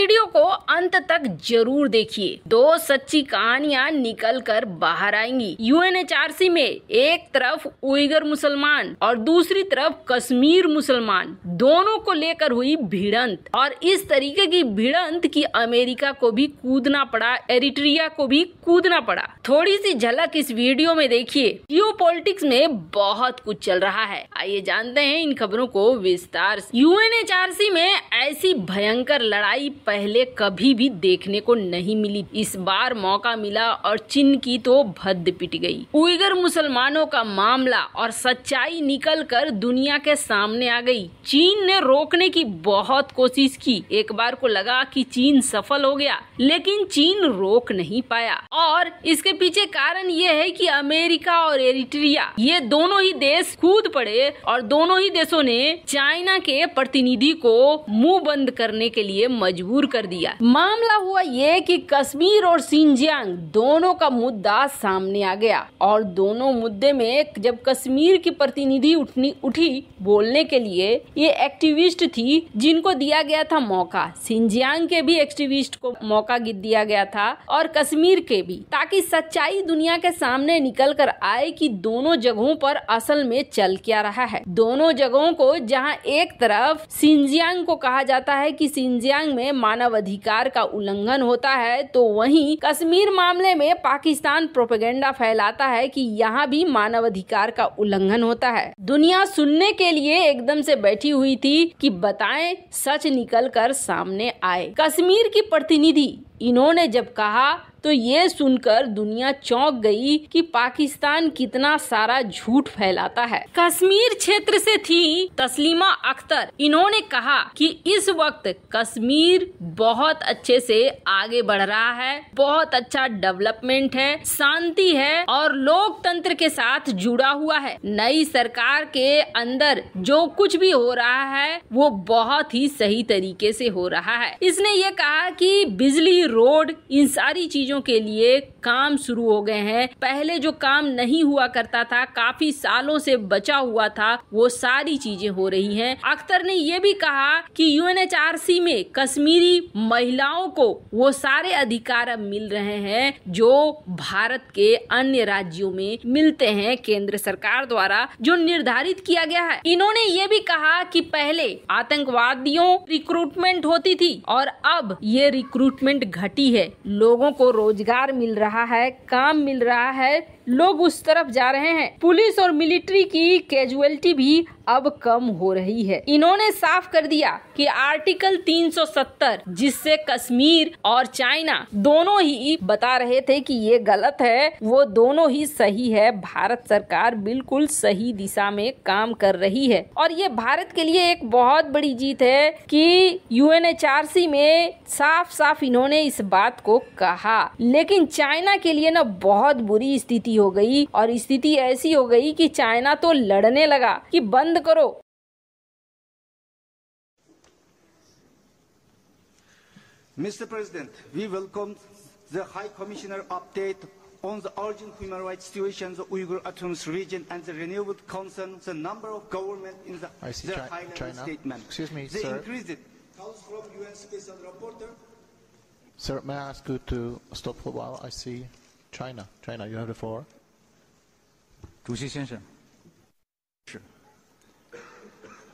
Video को अंत तक जरूर देखिए। दो सच्ची कहानियां निकल कर बाहर आएंगी। यूएनएचआरसी में एक तरफ उइगर मुसलमान और दूसरी तरफ कश्मीर मुसलमान, दोनों को लेकर हुई भिड़ंत, और इस तरीके की भिड़ंत कि अमेरिका को भी कूदना पड़ा, एरिट्रिया को भी कूदना पड़ा। थोड़ी सी झलक इस वीडियो में देखिए। जियोपॉलिटिक्स में बहुत कुछ चल रहा है, आइए जानते हैं इन खबरों को विस्तार से। यूएनएचआरसी में ऐसी भयंकर लड़ाई पहले कभी भी देखने को नहीं मिली। इस बार मौका मिला और चीन की तो भद्द पिट गई। उइगर मुसलमानों का मामला और सच्चाई निकल कर दुनिया के सामने आ गई। चीन ने रोकने की बहुत कोशिश की। एक बार को लगा कि चीन सफल हो गया, लेकिन चीन रोक नहीं पाया। और इसके पीछे कारण ये है कि अमेरिका और एरिट्रिया, ये दोनों ही देश कूद पड़े और दोनों ही देशों ने चाइना के प्रतिनिधि को मुंह बंद करने के लिए मजबूर कर दिया। मामला हुआ ये कि कश्मीर और सिंजियांग दोनों का मुद्दा सामने आ गया, और दोनों मुद्दे में जब कश्मीर की प्रतिनिधि उठी बोलने के लिए, ये एक्टिविस्ट थी जिनको दिया गया था मौका। सिंजियांग के भी एक्टिविस्ट को मौका दिया गया था और कश्मीर के भी, ताकि सच्चाई दुनिया के सामने निकल कर आए कि दोनों जगहों पर असल में चल क्या रहा है। दोनों जगहों को, जहां एक तरफ सिंजियांग को कहा जाता है कि सिंजियांग में मानव अधिकार का उल्लंघन होता है, तो वहीं कश्मीर मामले में पाकिस्तान प्रोपेगेंडा फैलाता है कि यहाँ भी मानव अधिकार का उल्लंघन होता है। दुनिया सुनने के लिए एकदम से बैठी हुई थी कि बताएं, सच निकल कर सामने आए। कश्मीर की प्रतिनिधि इन्होंने जब कहा तो ये सुनकर दुनिया चौंक गई कि पाकिस्तान कितना सारा झूठ फैलाता है। कश्मीर क्षेत्र से थी तस्लीमा अख्तर। इन्होंने कहा कि इस वक्त कश्मीर बहुत अच्छे से आगे बढ़ रहा है, बहुत अच्छा डेवलपमेंट है, शांति है और लोकतंत्र के साथ जुड़ा हुआ है। नई सरकार के अंदर जो कुछ भी हो रहा है वो बहुत ही सही तरीके से हो रहा है। इसने ये कहा कि बिजली, रोड, इन सारी चीजों के लिए काम शुरू हो गए हैं। पहले जो काम नहीं हुआ करता था, काफी सालों से बचा हुआ था, वो सारी चीजें हो रही हैं। अख्तर ने ये भी कहा कि यूएनएचआरसी में कश्मीरी महिलाओं को वो सारे अधिकार अब मिल रहे हैं जो भारत के अन्य राज्यों में मिलते हैं, केंद्र सरकार द्वारा जो निर्धारित किया गया है। इन्होंने ये भी कहा कि पहले आतंकवादियों रिक्रूटमेंट होती थी और अब ये रिक्रूटमेंट घटी है। लोगों को रोजगार मिल रहा है, काम मिल रहा है, लोग उस तरफ जा रहे हैं। पुलिस और मिलिट्री की कैजुअलिटी भी अब कम हो रही है। इन्होंने साफ कर दिया कि आर्टिकल 370, जिससे कश्मीर और चाइना दोनों ही बता रहे थे कि ये गलत है, वो दोनों ही सही है। भारत सरकार बिल्कुल सही दिशा में काम कर रही है और ये भारत के लिए एक बहुत बड़ी जीत है कि यूएनएचआरसी में साफ साफ इन्होंने इस बात को कहा। लेकिन चाइना के लिए ना बहुत बुरी स्थिति हो गई, और स्थिति ऐसी हो गई कि चाइना तो लड़ने लगा कि बंद करो। Mr. President, we welcome the High Commissioner update on the urgent human rights situation in the Uyghur Autonomous Region and the renewed concern the number of government in the high-level statement. Excuse me, they sir. increased it. Calls from UN Special Rapporteur. Sir, may I ask you to stop for a while? I see China. China, you have the floor. 主席先生，是，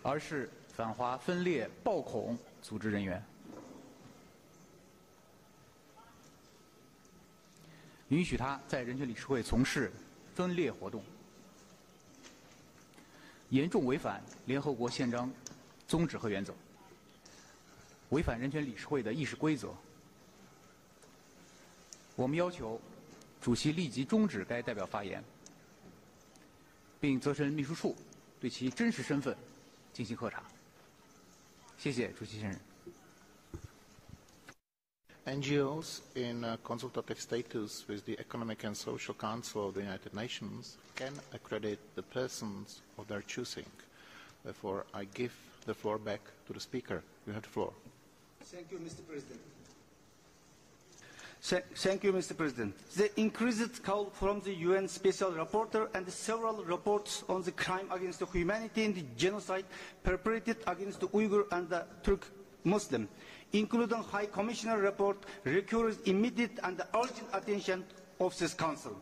而是反华分裂暴恐组织人员，允许他在人权理事会从事分裂活动，严重违反联合国宪章宗旨和原则，违反人权理事会的议事规则。我们要求主席立即终止该代表发言，并责成秘书处对其真实身份进行核查。谢谢主席先生。 NGOs in consultative status with the Economic and Social Council of the United Nations can accredit the persons of their choosing. Therefore, I give the floor back to the Speaker. You have the floor. Thank you, Mr. President. Thank you, Mr. President. The increased call from the UN Special Rapporteur and several reports on the crime against humanity and the genocide perpetrated against the Uyghur and the Muslim, including High Commissioner report, requires immediate and urgent attention of this Council.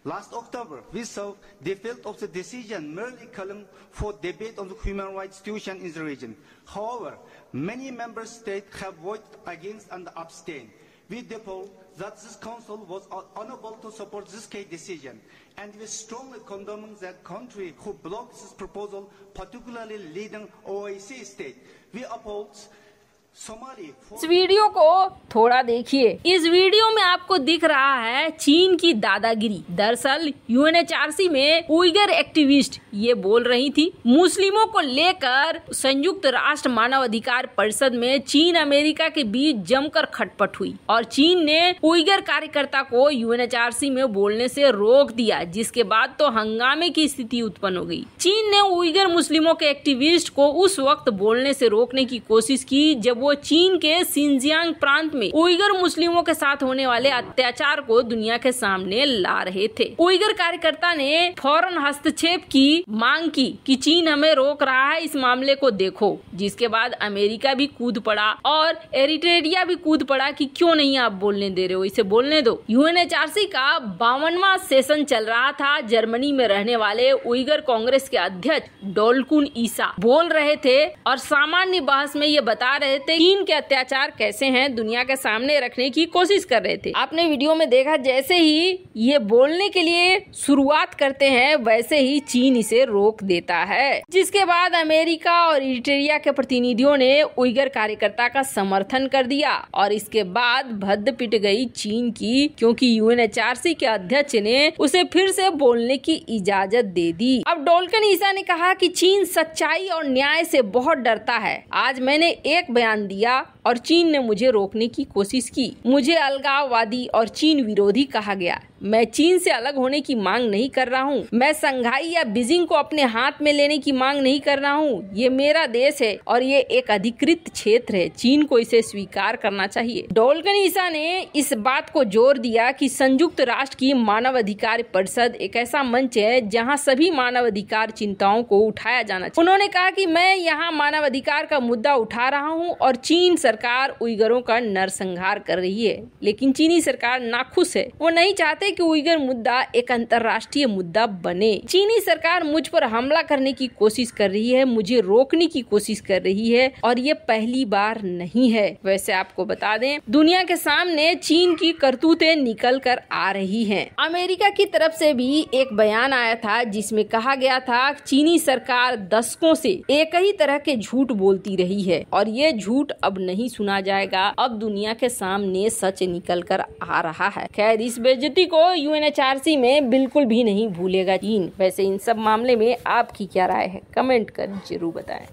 Last October, we saw the effect of the decision merely calling for debate on the human rights situation in the region. However, many member states have voted against and abstained. We deplore that this Council was unable to support this key decision, and we strongly condemn that country who blocked this proposal, particularly leading OIC state. We oppose Somali. इस video को थोड़ा देखिए। इस video में आपको दिख रहा है चीन की दादागिरी। दरअसल यूएनएचआरसी में उइगर एक्टिविस्ट ये बोल रही थी, मुस्लिमों को लेकर संयुक्त राष्ट्र मानव अधिकार परिषद में चीन अमेरिका के बीच जमकर खटपट हुई और चीन ने उइगर कार्यकर्ता को यूएनएचआरसी में बोलने से रोक दिया, जिसके बाद तो हंगामे की स्थिति उत्पन्न हो गई। चीन ने उइगर मुस्लिमों के एक्टिविस्ट को उस वक्त बोलने से रोकने की कोशिश की जब वो चीन के सिंजियांग प्रांत में उइगर मुस्लिमों के साथ होने वाले अत्याचार को दुनिया के सामने ला रहे थे। उइगर कार्यकर्ता ने फौरन हस्तक्षेप की मांग की कि चीन हमें रोक रहा है, इस मामले को देखो, जिसके बाद अमेरिका भी कूद पड़ा और एरिट्रिया भी कूद पड़ा कि क्यों नहीं आप बोलने दे रहे हो, इसे बोलने दो। यूएनएचआरसी का 52वां सेशन चल रहा था। जर्मनी में रहने वाले उइगर कांग्रेस के अध्यक्ष डोलकुन ईसा बोल रहे थे और सामान्य बहस में ये बता रहे थे चीन के अत्याचार कैसे हैं दुनिया के सामने रखने की कोशिश कर रहे थे। आपने वीडियो में देखा जैसे ही ये बोलने के लिए शुरुआत करते हैं वैसे ही चीन इसे रोक देता है, जिसके बाद अमेरिका और एरिट्रिया के प्रतिनिधियों ने उइगर कार्यकर्ता का समर्थन कर दिया और इसके बाद भद्द पिट गई चीन की, क्योंकि यूएनएचआरसी के अध्यक्ष ने उसे फिर से बोलने की इजाजत दे दी। अब डोलकुन ईसा ने कहा कि चीन सच्चाई और न्याय से बहुत डरता है। आज मैंने एक बयान दिया और चीन ने मुझे रोकने की कोशिश की। मुझे अलगाववादी और चीन विरोधी कहा गया। मैं चीन से अलग होने की मांग नहीं कर रहा हूँ। मैं संघाई या बीजिंग को अपने हाथ में लेने की मांग नहीं कर रहा हूँ। ये मेरा देश है और ये एक अधिकृत क्षेत्र है। चीन को इसे स्वीकार करना चाहिए। डोलकुन ईसा ने इस बात को जोर दिया कि संयुक्त राष्ट्र की मानव अधिकार परिषद एक ऐसा मंच है जहाँ सभी मानव अधिकार चिंताओं को उठाया जाना चाहिए। उन्होंने कहा कि मैं यहाँ मानव अधिकार का मुद्दा उठा रहा हूँ और चीन सरकार उइगरों का नरसंहार कर रही है, लेकिन चीनी सरकार नाखुश है। वो नहीं चाहते कि उइगर मुद्दा एक अंतर्राष्ट्रीय मुद्दा बने। चीनी सरकार मुझ पर हमला करने की कोशिश कर रही है, मुझे रोकने की कोशिश कर रही है और ये पहली बार नहीं है। वैसे आपको बता दें, दुनिया के सामने चीन की करतूतें निकल कर आ रही हैं। अमेरिका की तरफ से भी एक बयान आया था जिसमें कहा गया था चीनी सरकार दशकों से एक ही तरह के झूठ बोलती रही है और ये झूठ अब नहीं सुना जाएगा। अब दुनिया के सामने सच निकल कर आ रहा है। खैर, इस बेइज्जती को यूएनएचआरसी में बिल्कुल भी नहीं भूलेगा चीन। वैसे इन सब मामले में आपकी क्या राय है, कमेंट कर जरूर बताएं।